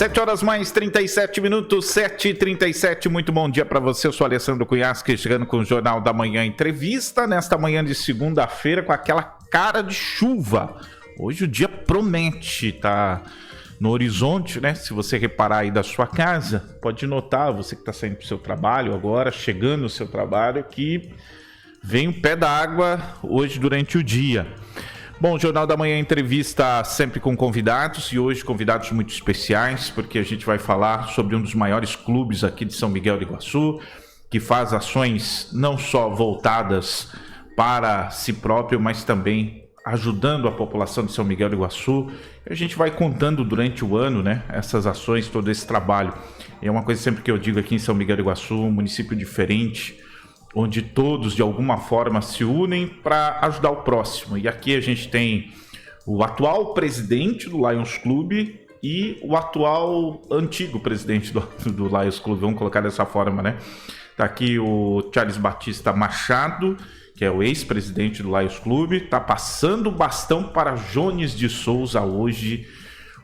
7 horas mais 37 minutos, 7h37. Muito bom dia para você. Eu sou Alessandro Cunhasque, chegando com o Jornal da Manhã Entrevista. Nesta manhã de segunda-feira, com aquela cara de chuva. Hoje o dia promete, tá no horizonte, né? Se você reparar aí da sua casa, pode notar, você que está saindo para o seu trabalho agora, chegando no seu trabalho, que vem um pé d'água hoje durante o dia. Bom, o Jornal da Manhã Entrevista sempre com convidados, e hoje convidados muito especiais, porque a gente vai falar sobre um dos maiores clubes aqui de São Miguel do Iguaçu, que faz ações não só voltadas para si próprio, mas também ajudando a população de São Miguel do Iguaçu. A gente vai contando durante o ano, né, essas ações, todo esse trabalho. É uma coisa sempre que eu digo aqui em São Miguel do Iguaçu, um município diferente, onde todos de alguma forma se unem para ajudar o próximo. E aqui a gente tem o atual presidente do Lions Clube e o atual antigo presidente do Lions Clube, vamos colocar dessa forma, né? Tá aqui o Charles Batista Machado, que é o ex-presidente do Lions Clube, tá passando o bastão para Jones de Souza hoje,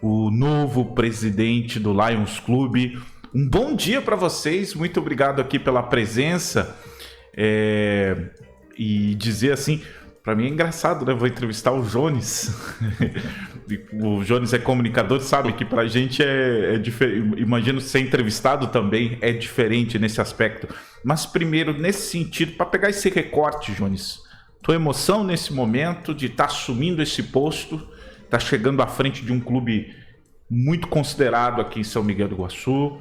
o novo presidente do Lions Clube. Um bom dia para vocês, muito obrigado aqui pela presença. E dizer assim, para mim é engraçado, né? Vou entrevistar o Jones. O Jones é comunicador, sabe que pra gente é diferente. Imagino ser entrevistado também é diferente nesse aspecto. Mas primeiro, nesse sentido, para pegar esse recorte, Jones, tua emoção nesse momento de estar assumindo esse posto, tá chegando à frente de um clube muito considerado aqui em São Miguel do Iguaçu,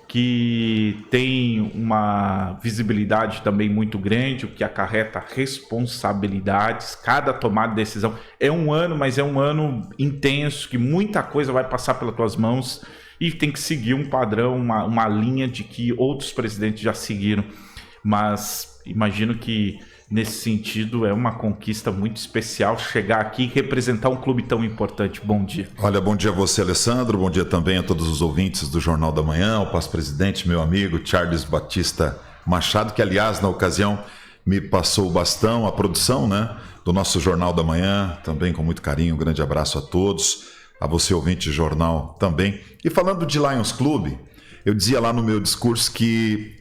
que tem uma visibilidade também muito grande, o que acarreta responsabilidades. Cada tomada de decisão é um ano, mas é um ano intenso, que muita coisa vai passar pelas tuas mãos e tem que seguir um padrão, uma linha de que outros presidentes já seguiram. Mas imagino que nesse sentido é uma conquista muito especial chegar aqui e representar um clube tão importante. Bom dia. Olha, bom dia a você, Alessandro, bom dia também a todos os ouvintes do Jornal da Manhã, ao presidente, meu amigo Charles Batista Machado, que aliás na ocasião me passou o bastão, a produção, né, do nosso Jornal da Manhã, também com muito carinho. Um grande abraço a todos, a você ouvinte de jornal também. E falando de Lions Clube, eu dizia lá no meu discurso que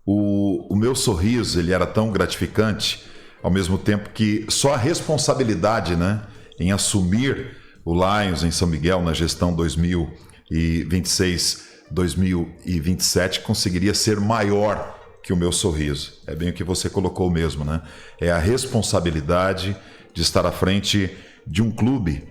o meu sorriso ele era tão gratificante, ao mesmo tempo que só a responsabilidade, né, em assumir o Lions em São Miguel na gestão 2026-2027 conseguiria ser maior que o meu sorriso. É bem o que você colocou mesmo, né? É a responsabilidade de estar à frente de um clube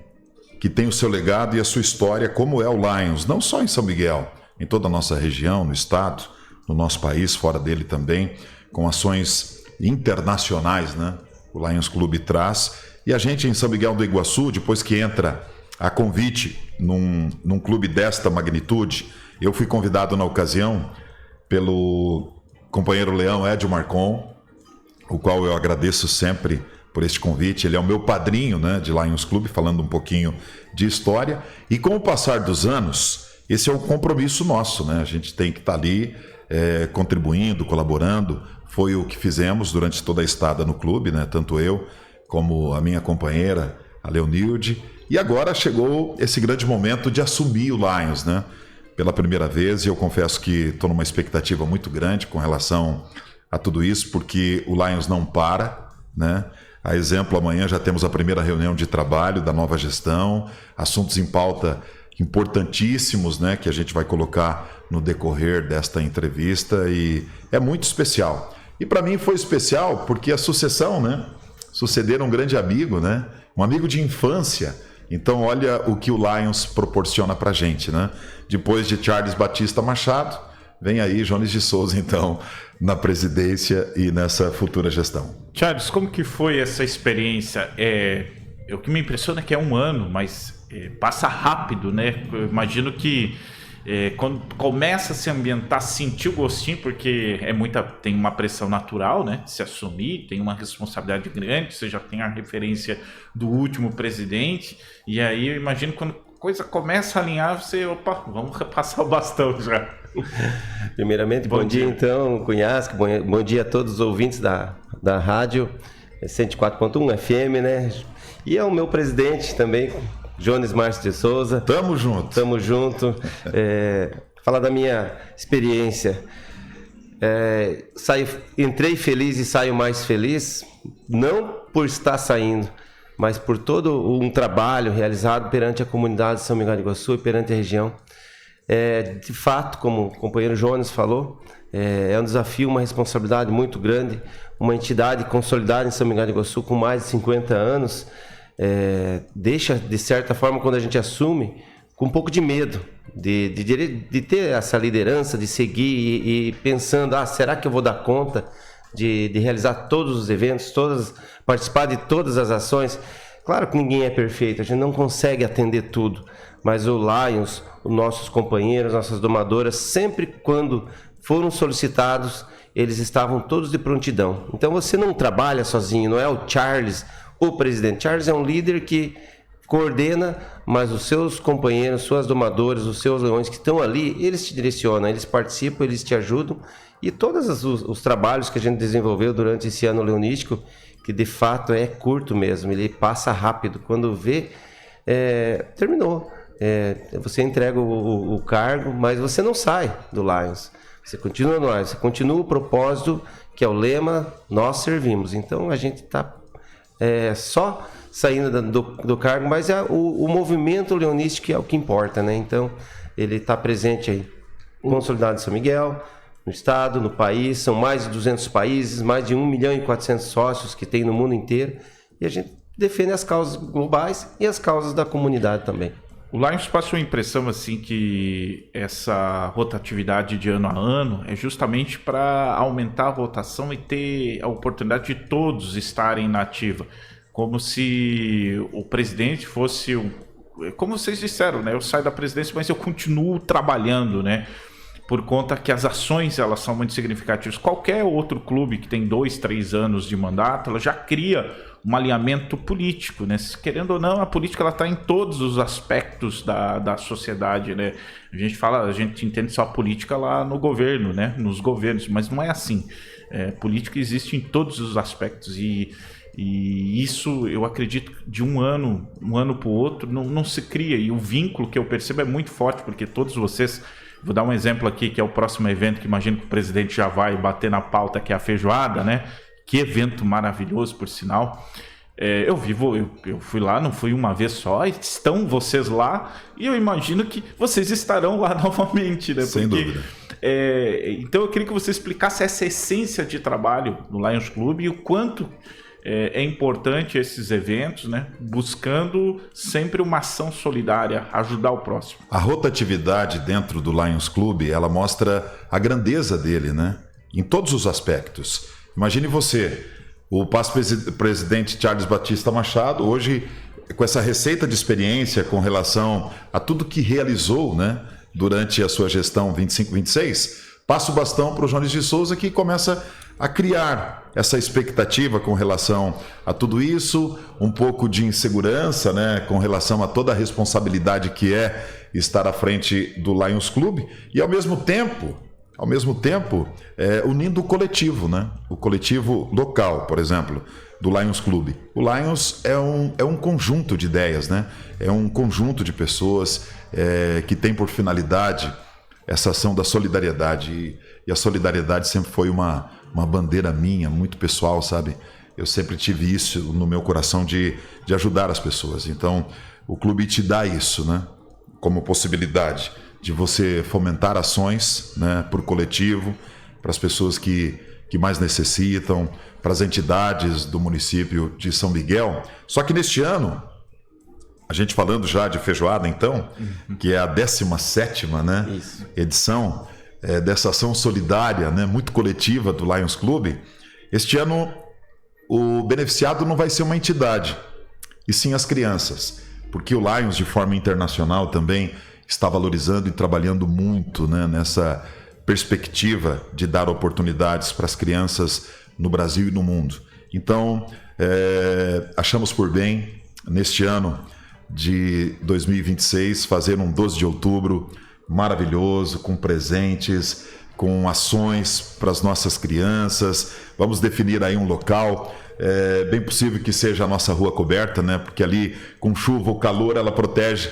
que tem o seu legado e a sua história, como é o Lions, não só em São Miguel, em toda a nossa região, no estado, no nosso país, fora dele também, com ações internacionais, né? O Lions Clube traz. E a gente em São Miguel do Iguaçu, depois que entra a convite num clube desta magnitude, eu fui convidado na ocasião pelo companheiro Leão Edio Marcon, o qual eu agradeço sempre por este convite. Ele é o meu padrinho, né, de Lions Clube, falando um pouquinho de história. E com o passar dos anos, esse é um compromisso nosso, né? A gente tem que estar ali contribuindo, colaborando. Foi o que fizemos durante toda a estada no clube, né? Tanto eu como a minha companheira, a Leonilde. E agora chegou esse grande momento de assumir o Lions, né? Pela primeira vez, e eu confesso que estou numa expectativa muito grande com relação a tudo isso, porque o Lions não para, né? A exemplo, amanhã já temos a primeira reunião de trabalho da nova gestão, assuntos em pauta importantíssimos, né, que a gente vai colocar no decorrer desta entrevista, e é muito especial. E para mim foi especial porque a sucessão, né, sucederam um grande amigo, né, um amigo de infância. Então olha o que o Lions proporciona para a gente, né? Depois de Charles Batista Machado, vem aí Jones de Souza, então, na presidência e nessa futura gestão. Charles, como que foi essa experiência? O que me impressiona é que é um ano, mas passa rápido, né? Eu imagino que quando começa a se ambientar, sentir o gostinho, porque tem uma pressão natural, né? De se assumir, tem uma responsabilidade grande, você já tem a referência do último presidente, e aí eu imagino quando a coisa começa a alinhar, vamos repassar o bastão já. Primeiramente, bom dia então, Cunhasque, bom dia a todos os ouvintes da rádio 104.1 FM, né? E é o meu presidente também, Jones Márcio de Souza. Tamo junto. Tamo junto. Falar da minha experiência. Entrei feliz e saio mais feliz, não por estar saindo, mas por todo um trabalho realizado perante a comunidade de São Miguel do Iguaçu e perante a região. De fato, como o companheiro Jones falou, é um desafio, uma responsabilidade muito grande. Uma entidade consolidada em São Miguel do Iguaçu com mais de 50 anos, deixa, de certa forma, quando a gente assume, com um pouco de medo de ter essa liderança, de seguir e pensando, será que eu vou dar conta de realizar todos os eventos, participar de todas as ações? Claro que ninguém é perfeito, a gente não consegue atender tudo, mas o Lions, os nossos companheiros, nossas domadoras, sempre quando foram solicitados, eles estavam todos de prontidão. Então você não trabalha sozinho, não é o Charles, o presidente. Charles é um líder que coordena, mas os seus companheiros, suas domadoras, os seus leões que estão ali, eles te direcionam, eles participam, eles te ajudam. E todos os trabalhos que a gente desenvolveu durante esse ano leonístico, que de fato é curto mesmo, ele passa rápido. Quando vê, terminou. Você entrega o cargo, mas você não sai do Lions. Você continua no Lions, você continua o propósito, que é o lema, nós servimos. Então a gente está só saindo do cargo, mas o movimento leonístico é o que importa, né? Então ele está presente aí, consolidado em São Miguel, no estado, no país, são mais de 200 países, mais de 1 milhão e 400 sócios que tem no mundo inteiro, e a gente defende as causas globais e as causas da comunidade também. O Lions passou a impressão assim que essa rotatividade de ano a ano é justamente para aumentar a rotação e ter a oportunidade de todos estarem na ativa. Como se o presidente fosse, como vocês disseram, né? Eu saio da presidência, mas eu continuo trabalhando, né? Por conta que as ações elas são muito significativas. Qualquer outro clube que tem 2, 3 anos de mandato, ela já cria um alinhamento político, né? Querendo ou não, a política ela está em todos os aspectos da sociedade, né? A gente entende só a política lá no governo, né? Nos governos, mas não é assim. Política existe em todos os aspectos e isso eu acredito de um ano para o outro não se cria, e o vínculo que eu percebo é muito forte, porque todos vocês, vou dar um exemplo aqui que é o próximo evento que imagino que o presidente já vai bater na pauta, que é a feijoada, né? Que evento maravilhoso, por sinal. Eu fui lá, não fui uma vez só, estão vocês lá, e eu imagino que vocês estarão lá novamente, né? Sem dúvida. Então eu queria que você explicasse essa essência de trabalho no Lions Club e o quanto é importante esses eventos, né? Buscando sempre uma ação solidária, ajudar o próximo. A rotatividade dentro do Lions Club, ela mostra a grandeza dele, né? Em todos os aspectos. Imagine você, o presidente Charles Batista Machado, hoje com essa receita de experiência com relação a tudo que realizou, né, durante a sua gestão 25-26, passa o bastão para o Jones de Souza, que começa a criar essa expectativa com relação a tudo isso, um pouco de insegurança, né, com relação a toda a responsabilidade que é estar à frente do Lions Club, e ao mesmo tempo unindo o coletivo, né? O coletivo local, por exemplo, do Lions Club. O Lions é um conjunto de ideias, né? É um conjunto de pessoas que tem por finalidade essa ação da solidariedade. E a solidariedade sempre foi uma bandeira minha, muito pessoal, sabe? Eu sempre tive isso no meu coração de ajudar as pessoas. Então, o clube te dá isso, né? Como possibilidade de você fomentar ações, né, por coletivo, para as pessoas que mais necessitam, para as entidades do município de São Miguel. Só que neste ano, a gente falando já de feijoada, então, que é a 17ª, né, edição dessa ação solidária, né, muito coletiva do Lions Club, este ano o beneficiado não vai ser uma entidade, e sim as crianças, porque o Lions, de forma internacional também, está valorizando e trabalhando muito, né, nessa perspectiva de dar oportunidades para as crianças no Brasil e no mundo. Então, achamos por bem, neste ano de 2026, fazer um 12 de outubro maravilhoso, com presentes, com ações para as nossas crianças. Vamos definir aí um local. É bem possível que seja a nossa rua coberta, né? Porque ali, com chuva ou calor, ela protege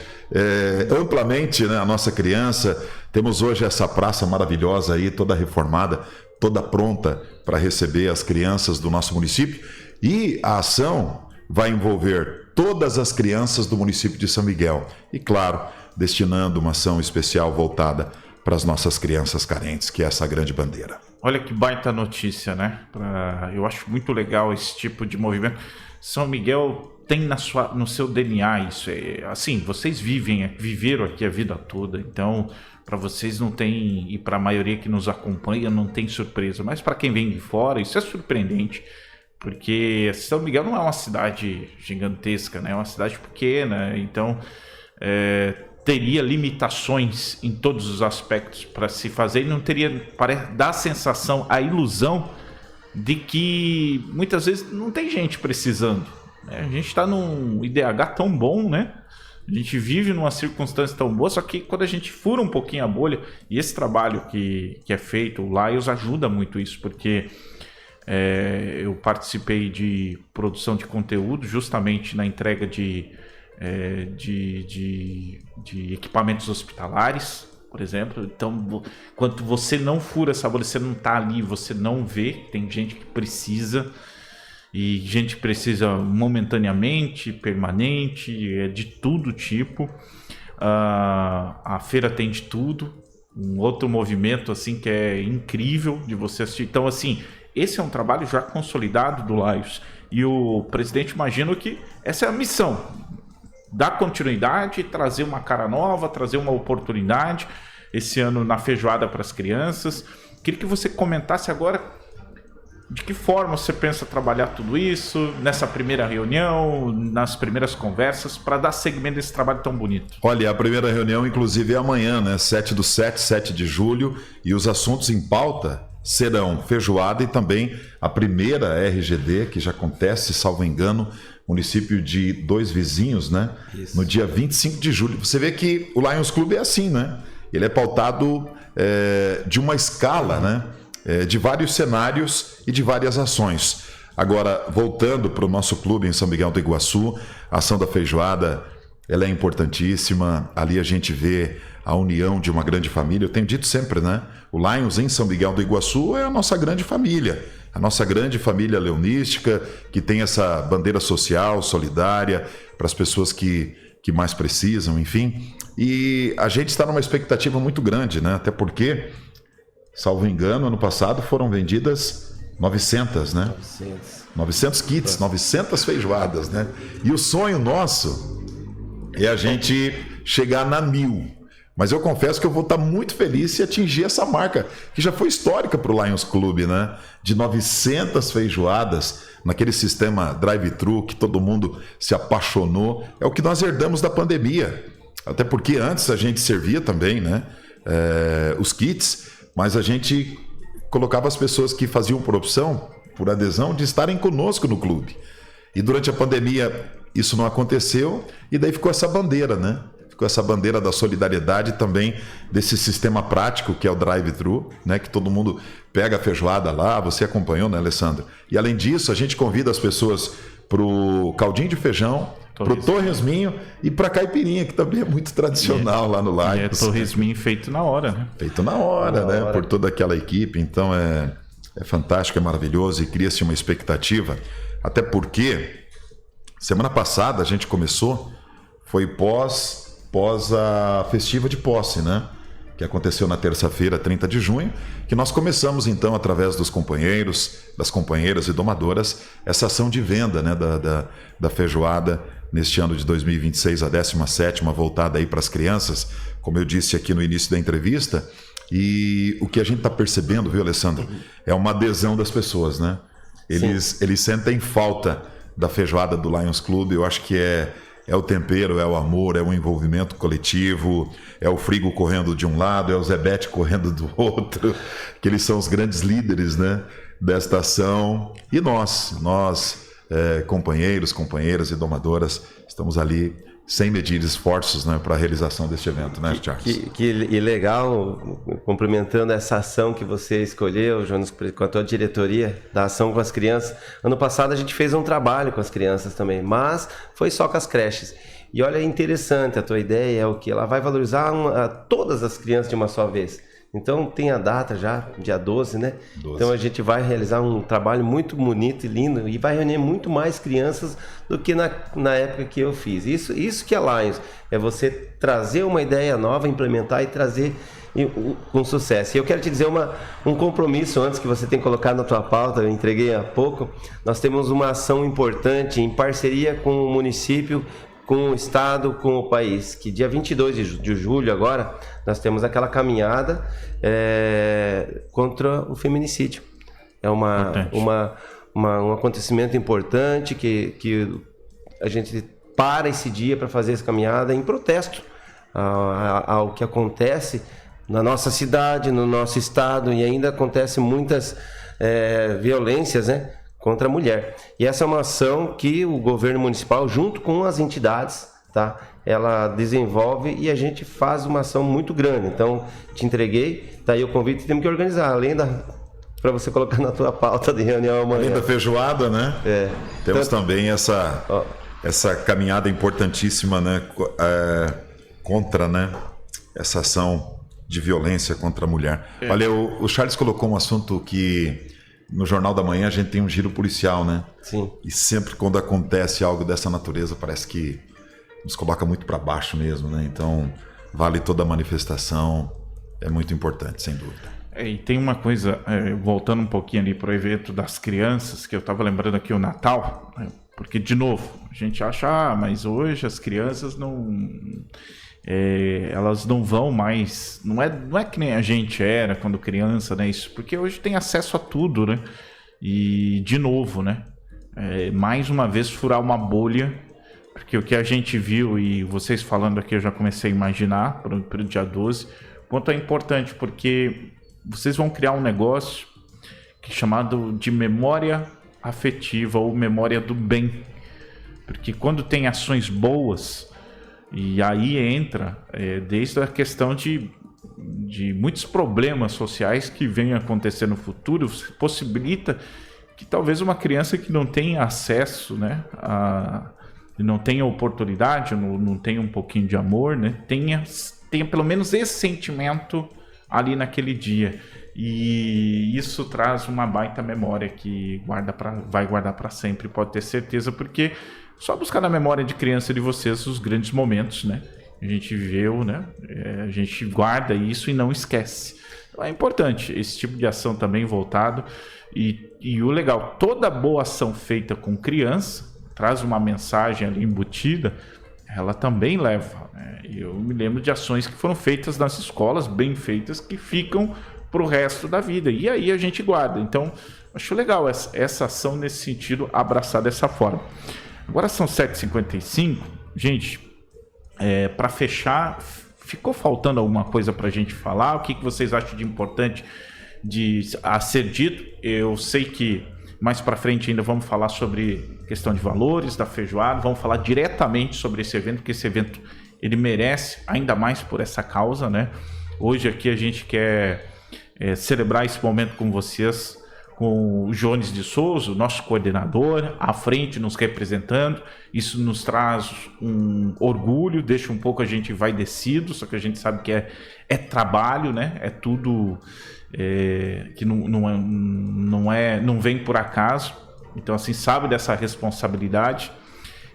amplamente, né, a nossa criança. Temos hoje essa praça maravilhosa aí, toda reformada, toda pronta para receber as crianças do nosso município. E a ação vai envolver todas as crianças do município de São Miguel. E, claro, destinando uma ação especial voltada para as nossas crianças carentes, que é essa grande bandeira. Olha que baita notícia, né? Eu acho muito legal esse tipo de movimento. São Miguel tem no seu DNA isso. Assim, vocês viveram aqui a vida toda, então para vocês não tem, e para a maioria que nos acompanha, não tem surpresa. Mas para quem vem de fora, isso é surpreendente, porque São Miguel não é uma cidade gigantesca, né? É uma cidade pequena, então teria limitações em todos os aspectos para se fazer e não teria, dá a sensação, a ilusão de que muitas vezes não tem gente precisando, né? A gente está num IDH tão bom, né? A gente vive numa circunstância tão boa, só que quando a gente fura um pouquinho a bolha, e esse trabalho que é feito, o Lions ajuda muito isso, porque eu participei de produção de conteúdo justamente na entrega de equipamentos hospitalares, por exemplo. Então, quando você não fura essa bolha, você não está ali, você não vê, tem gente que precisa, e gente que precisa momentaneamente, permanente, de todo tipo. A feira tem de tudo, um outro movimento assim que é incrível de você assistir. Então, assim, esse é um trabalho já consolidado do Lions, e o presidente, imagino que essa é a missão: dar continuidade, trazer uma cara nova, trazer uma oportunidade esse ano na feijoada para as crianças. Queria que você comentasse agora de que forma você pensa trabalhar tudo isso nessa primeira reunião, nas primeiras conversas, para dar seguimento a esse trabalho tão bonito. Olha, a primeira reunião inclusive é amanhã, né? 7 de julho, e os assuntos em pauta serão feijoada e também a primeira RGD, que já acontece, salvo engano, município de Dois Vizinhos, né? Isso. No dia 25 de julho. Você vê que o Lions Clube é assim, né? Ele é pautado de uma escala, né? De vários cenários e de várias ações. Agora, voltando para o nosso clube em São Miguel do Iguaçu, a ação da feijoada, ela é importantíssima. Ali a gente vê a união de uma grande família. Eu tenho dito sempre, né? O Lions em São Miguel do Iguaçu é a nossa grande família. A nossa grande família leonística, que tem essa bandeira social, solidária, para as pessoas que mais precisam, enfim. E a gente está numa expectativa muito grande, né? Até porque, salvo engano, ano passado foram vendidas 900, né? 900 kits, 900 feijoadas, né? E o sonho nosso é a gente chegar na 1000. Mas eu confesso que eu vou estar muito feliz se atingir essa marca, que já foi histórica para o Lions Clube, né? De 900 feijoadas, naquele sistema drive-thru que todo mundo se apaixonou. É o que nós herdamos da pandemia. Até porque antes a gente servia também, né? Os kits, mas a gente colocava as pessoas que faziam por opção, por adesão, de estarem conosco no clube. E durante a pandemia isso não aconteceu, e daí ficou essa bandeira, né? Ficou essa bandeira da solidariedade também, desse sistema prático que é o drive-thru, né? Que todo mundo pega a feijoada lá, você acompanhou, né, Alessandro? E além disso, a gente convida as pessoas pro caldinho de feijão, pro torresminho e pra caipirinha, que também é muito tradicional lá no Lions. É torresminho feito na hora, né? Feito na hora, né? Por toda aquela equipe. Então é fantástico, é maravilhoso, e cria-se uma expectativa. Até porque semana passada a gente começou, foi pós a festiva de posse, né? Que aconteceu na terça-feira, 30 de junho, que nós começamos então, através dos companheiros, das companheiras e domadoras, essa ação de venda, né, da feijoada neste ano de 2026, a 17ª, voltada aí para as crianças, como eu disse aqui no início da entrevista. E o que a gente está percebendo, viu, Alessandro, é uma adesão das pessoas, né? Eles sentem falta da feijoada do Lions Clube. Eu acho que é o tempero, é o amor, é o envolvimento coletivo, é o Frigo correndo de um lado, é o Zebete correndo do outro, que eles são os grandes líderes, né, desta ação. E nós companheiros, companheiras e domadoras, estamos ali sem medir esforços, né, para a realização deste evento, né, Charles? Que legal, complementando essa ação que você escolheu, Jonas, com a tua diretoria da ação com as crianças. Ano passado a gente fez um trabalho com as crianças também, mas foi só com as creches. E olha, é interessante, a tua ideia é o que? Ela vai valorizar todas as crianças de uma só vez. Então tem a data já, dia 12, né? 12. Então a gente vai realizar um trabalho muito bonito e lindo e vai reunir muito mais crianças do que na época que eu fiz. Isso que é Lions, é você trazer uma ideia nova, implementar e trazer com sucesso. E eu quero te dizer um compromisso antes que você tem colocado na tua pauta, eu entreguei há pouco. Nós temos uma ação importante em parceria com o município, com o estado, com o país, que dia 22 de julho agora, nós temos aquela caminhada contra o feminicídio. É um acontecimento importante que a gente para esse dia para fazer essa caminhada em protesto ao que acontece na nossa cidade, no nosso estado, e ainda acontece muitas violências, né, contra a mulher. E essa é uma ação que o governo municipal, junto com as entidades, tá, ela desenvolve e a gente faz uma ação muito grande. Então, te entreguei, tá aí o convite, temos que organizar, além para você colocar na tua pauta de reunião amanhã. Além da feijoada, né? Temos também essa caminhada importantíssima, né, contra, né, essa ação de violência contra a mulher. Olha, o Charles colocou um assunto que no Jornal da Manhã a gente tem um giro policial, né? Sim. E sempre quando acontece algo dessa natureza parece que nos coloca muito para baixo mesmo, né? Então vale toda a manifestação, é muito importante, sem dúvida. E tem uma coisa, voltando um pouquinho ali para o evento das crianças, que eu estava lembrando aqui o Natal, porque de novo, a gente acha, mas hoje as crianças elas não vão mais, não é que nem a gente era quando criança, né, isso, porque hoje tem acesso a tudo, né, e de novo, né, mais uma vez furar uma bolha, porque o que a gente viu, e vocês falando aqui eu já comecei a imaginar para o dia 12, quanto é importante, porque vocês vão criar um negócio que é chamado de memória afetiva ou memória do bem, porque quando tem ações boas, e aí entra desde a questão de muitos problemas sociais que vêm acontecer no futuro, possibilita que talvez uma criança que não tenha acesso, né, não tenha oportunidade, não tenha um pouquinho de amor, né, tenha pelo menos esse sentimento ali naquele dia. E isso traz uma baita memória que vai guardar para sempre, pode ter certeza, porque só buscar na memória de criança de vocês os grandes momentos, né? A gente viveu, né? A gente guarda isso e não esquece. Então é importante esse tipo de ação também voltado. E o legal, toda boa ação feita com criança traz uma mensagem ali embutida, ela também leva, né? Eu me lembro de ações que foram feitas nas escolas, bem feitas, que ficam para o resto da vida. E aí a gente guarda. Então, acho legal essa ação nesse sentido, abraçar dessa forma. Agora são 7h55. Gente, para fechar, ficou faltando alguma coisa para a gente falar? O que vocês acham de importante a ser dito? Eu sei que mais para frente ainda vamos falar sobre questão de valores da feijoada, vamos falar diretamente sobre esse evento, porque esse evento ele merece, ainda mais por essa causa, né? Hoje aqui a gente quer celebrar esse momento com vocês, com o Jones de Souza, nosso coordenador, à frente nos representando. Isso nos traz um orgulho, deixa um pouco a gente envaidecido, só que a gente sabe que é trabalho, né? É tudo que não vem por acaso. Então, assim, sabe dessa responsabilidade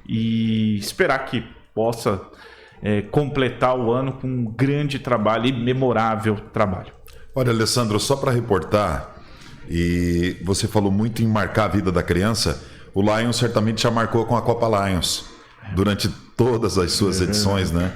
e esperar que possa completar o ano com um grande trabalho e memorável trabalho. Olha, Alessandro, só para reportar, e você falou muito em marcar a vida da criança, o Lions certamente já marcou com a Copa Lions durante todas as suas edições, né?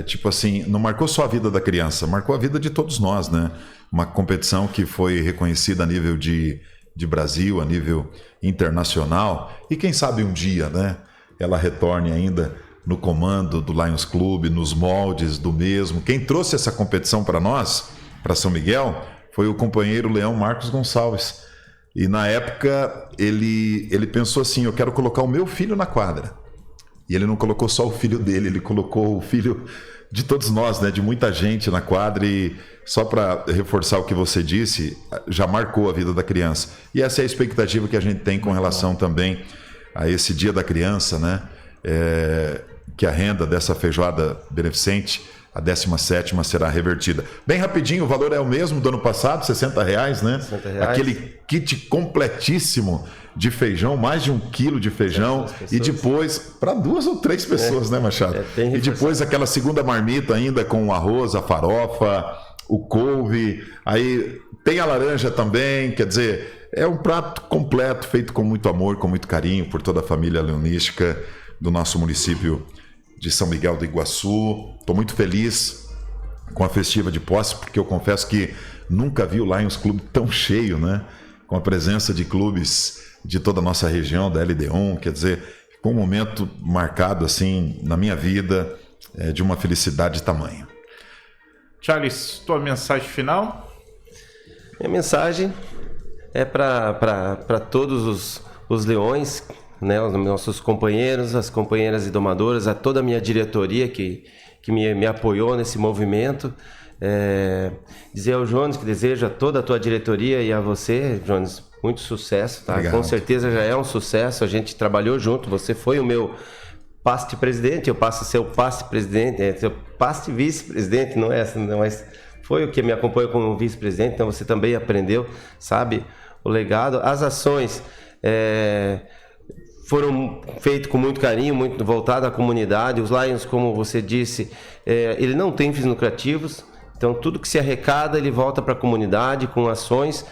Tipo assim, não marcou só a vida da criança, marcou a vida de todos nós, né? Uma competição que foi reconhecida a nível de Brasil, a nível internacional, e quem sabe um dia, né, ela retorne ainda no comando do Lions Clube, nos moldes do mesmo. Quem trouxe essa competição para nós, para São Miguel, foi o companheiro Leão Marcos Gonçalves. E na época ele pensou assim: eu quero colocar o meu filho na quadra. E ele não colocou só o filho dele, ele colocou o filho de todos nós, né? De muita gente na quadra. E só para reforçar o que você disse, já marcou a vida da criança. E essa é a expectativa que a gente tem com relação também a esse Dia da Criança, né? Que a renda dessa feijoada beneficente, a 17ª, será revertida. Bem rapidinho, o valor é o mesmo do ano passado, R$60, né? R$60. Aquele kit completíssimo de feijão, mais de 1 quilo de feijão. E depois, para 2 ou 3 pessoas, né, Machado? E depois aquela segunda marmita ainda com o arroz, a farofa, o couve. Aí tem a laranja também, quer dizer, é um prato completo, feito com muito amor, com muito carinho por toda a família leonística do nosso município de São Miguel do Iguaçu. Estou muito feliz com a festiva de posse, porque eu confesso que nunca vi o Lions Clube tão cheio, né? Com a presença de clubes de toda a nossa região, da LD1, quer dizer, ficou um momento marcado assim na minha vida, de uma felicidade tamanha. Charles, tua mensagem final? Minha mensagem é para todos os leões, né, os nossos companheiros, as companheiras e domadoras, a toda a minha diretoria que me apoiou nesse movimento. Dizer ao Jones que desejo a toda a tua diretoria e a você, Jones, muito sucesso, tá? Obrigado. Com certeza já é um sucesso, a gente trabalhou junto, você foi o meu passe presidente, eu passo a ser o passe presidente, seu passe vice-presidente, não é, mas foi o que me acompanhou como vice-presidente, então você também aprendeu, sabe, o legado. As ações foram feitas com muito carinho, muito voltado à comunidade. Os Lions, como você disse, ele não tem fins lucrativos, então tudo que se arrecada ele volta para a comunidade com ações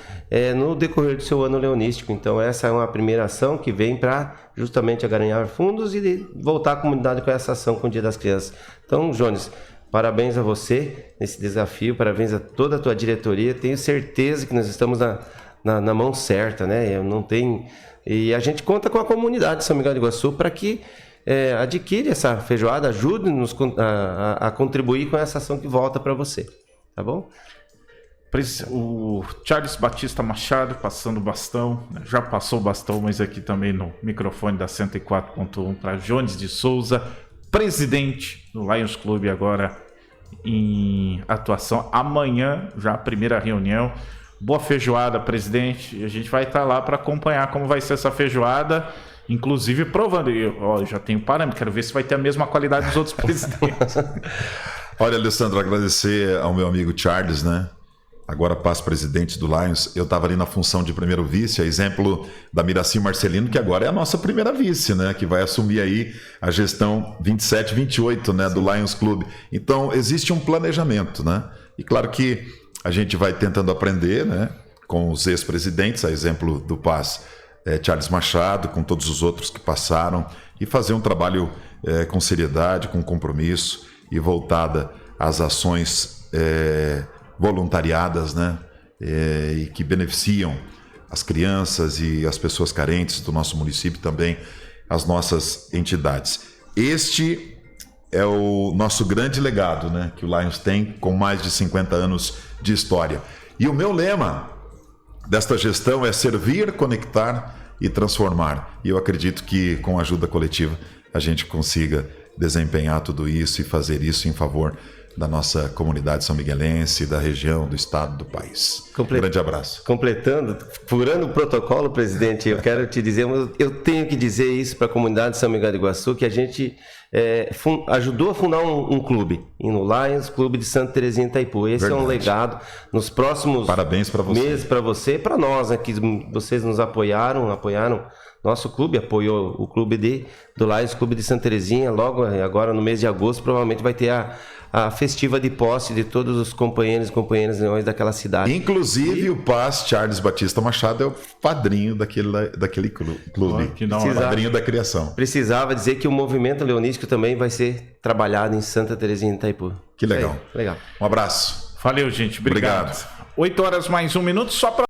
no decorrer do seu ano leonístico. Então essa é uma primeira ação que vem para justamente ganhar fundos e voltar à comunidade com essa ação com o Dia das Crianças. Então, Jones, parabéns a você nesse desafio, parabéns a toda a tua diretoria. Tenho certeza que nós estamos na mão certa, né? E a gente conta com a comunidade de São Miguel do Iguaçu para que adquire essa feijoada, ajude-nos a contribuir com essa ação que volta para você, tá bom? O Charles Batista Machado passando o bastão, né? Já passou o bastão, mas aqui também no microfone da 104.1 para Jones de Souza, presidente do Lions Clube, agora em atuação. Amanhã, já a primeira reunião. Boa feijoada, presidente. A gente vai estar lá para acompanhar como vai ser essa feijoada, inclusive provando. Eu já tenho parâmetro, quero ver se vai ter a mesma qualidade dos outros presidentes. Olha, Alessandro, agradecer ao meu amigo Charles, né? Agora passo-presidente do Lions. Eu estava ali na função de primeiro vice, a exemplo da Miraci Marcelino, que agora é a nossa primeira vice, né? Que vai assumir aí a gestão 27-28, né? Do Lions Clube. Então, existe um planejamento, né? E claro que a gente vai tentando aprender, né? Com os ex-presidentes, a exemplo do PAS, Charles Machado, com todos os outros que passaram, e fazer um trabalho com seriedade, com compromisso e voltada às ações voluntariadas, né? E que beneficiam as crianças e as pessoas carentes do nosso município, também as nossas entidades. Este é o nosso grande legado, né? Que o Lions tem, com mais de 50 anos de história. E o meu lema desta gestão é servir, conectar e transformar. E eu acredito que com a ajuda coletiva a gente consiga desempenhar tudo isso e fazer isso em favor da nossa comunidade são miguelense, da região, do estado, do país. Um grande abraço. Completando, furando o protocolo, presidente, eu quero te dizer, eu tenho que dizer isso para a comunidade de São Miguel do Iguaçu, que a gente ajudou a fundar um clube, no Lions Clube de Santa Terezinha Itaipu. Esse é um legado nos próximos Parabéns para você. meses para você e para nós, né, que vocês nos apoiaram nosso clube, apoiou o clube do Lions Clube de Santa Terezinha. Logo agora no mês de agosto provavelmente vai ter a festiva de posse de todos os companheiros e companheiras leões daquela cidade. Inclusive o Paz Charles Batista Machado é o padrinho daquele clube, padrinho da criação. Precisava dizer que o movimento leonístico também vai ser trabalhado em Santa Terezinha Itaipu. Que legal. Legal. Um abraço. Valeu, gente. Obrigado. 8 horas mais 1 minuto, só para